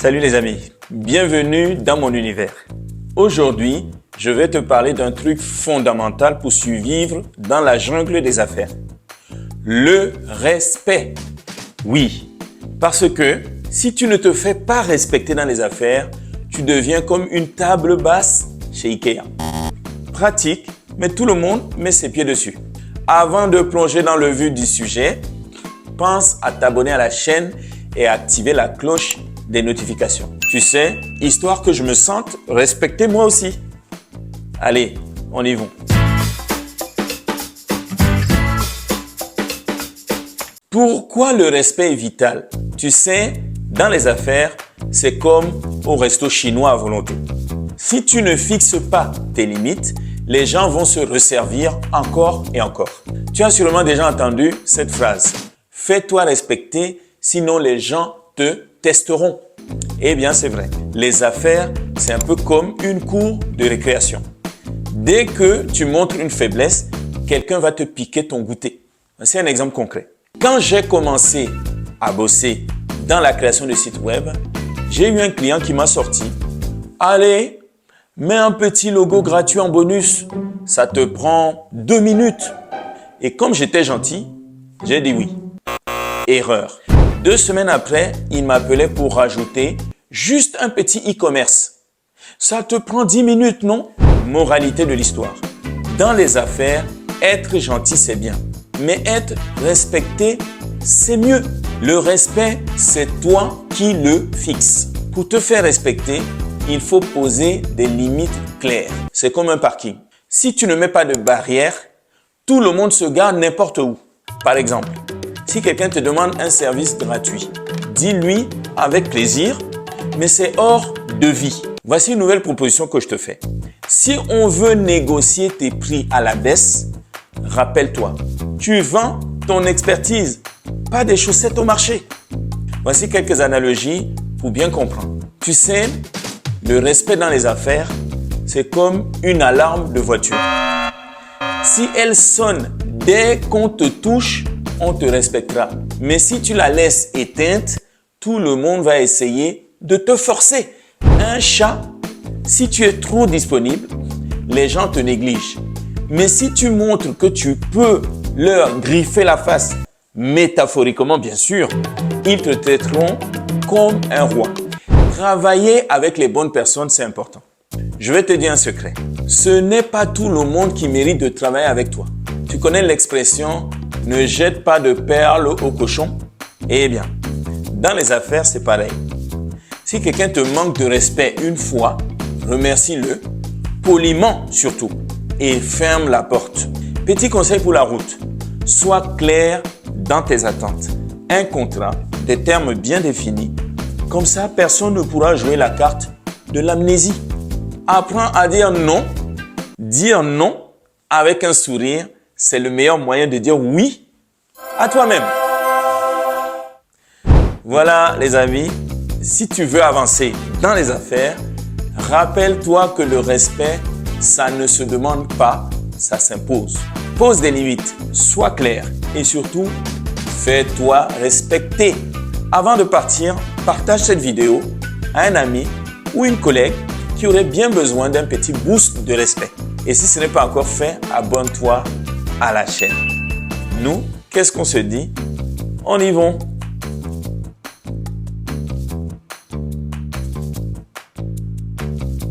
Salut les amis, bienvenue dans mon univers. Aujourd'hui, je vais te parler d'un truc fondamental pour survivre dans la jungle des affaires. Le respect. Oui, parce que si tu ne te fais pas respecter dans les affaires, tu deviens comme une table basse chez Ikea. Pratique, mais tout le monde met ses pieds dessus. Avant de plonger dans le vif du sujet, pense à t'abonner à la chaîne et à activer la cloche des notifications. Tu sais, histoire que je me sente respecté moi aussi. Allez, on y va. Pourquoi le respect est vital? Tu sais, dans les affaires, c'est comme au resto chinois à volonté. Si tu ne fixes pas tes limites, les gens vont se resservir encore et encore. Tu as sûrement déjà entendu cette phrase. Fais-toi respecter, sinon les gens te testeront. Eh bien, c'est vrai. Les affaires, c'est un peu comme une cour de récréation. Dès que tu montres une faiblesse, quelqu'un va te piquer ton goûter. C'est un exemple concret. Quand j'ai commencé à bosser dans la création de sites web, j'ai eu un client qui m'a sorti « Allez, mets un petit logo gratuit en bonus, ça te prend 2 minutes. » Et comme j'étais gentil, j'ai dit oui. Erreur. 2 semaines après, il m'appelait pour rajouter juste un petit e-commerce. Ça te prend 10 minutes, non? Moralité de l'histoire. Dans les affaires, être gentil, c'est bien. Mais être respecté, c'est mieux. Le respect, c'est toi qui le fixes. Pour te faire respecter, il faut poser des limites claires. C'est comme un parking. Si tu ne mets pas de barrière, tout le monde se gare n'importe où. Par exemple, si quelqu'un te demande un service gratuit, dis-lui avec plaisir, mais c'est hors de vie. Voici une nouvelle proposition que je te fais. Si on veut négocier tes prix à la baisse, rappelle-toi, tu vends ton expertise, pas des chaussettes au marché. Voici quelques analogies pour bien comprendre. Tu sais, le respect dans les affaires, c'est comme une alarme de voiture. Si elle sonne dès qu'on te touche, on te respectera. Mais si tu la laisses éteinte, tout le monde va essayer de te forcer. Un chat, si tu es trop disponible, les gens te négligent. Mais si tu montres que tu peux leur griffer la face, métaphoriquement bien sûr, ils te traiteront comme un roi. Travailler avec les bonnes personnes, c'est important. Je vais te dire un secret. Ce n'est pas tout le monde qui mérite de travailler avec toi. Tu connais l'expression « ne jette pas de perles au cochon ». Eh bien, dans les affaires, c'est pareil. Si quelqu'un te manque de respect une fois, remercie-le, poliment surtout, et ferme la porte. Petit conseil pour la route. Sois clair dans tes attentes. Un contrat, des termes bien définis. Comme ça, personne ne pourra jouer la carte de l'amnésie. Apprends à dire non. Dire non avec un sourire, c'est le meilleur moyen de dire oui à toi-même. Voilà les amis, si tu veux avancer dans les affaires, rappelle-toi que le respect, ça ne se demande pas, ça s'impose. Pose des limites, sois clair et surtout, fais-toi respecter. Avant de partir, partage cette vidéo à un ami ou une collègue qui aurait bien besoin d'un petit boost de respect. Et si ce n'est pas encore fait, abonne-toi à la chaîne. Nous, qu'est-ce qu'on se dit? On y va.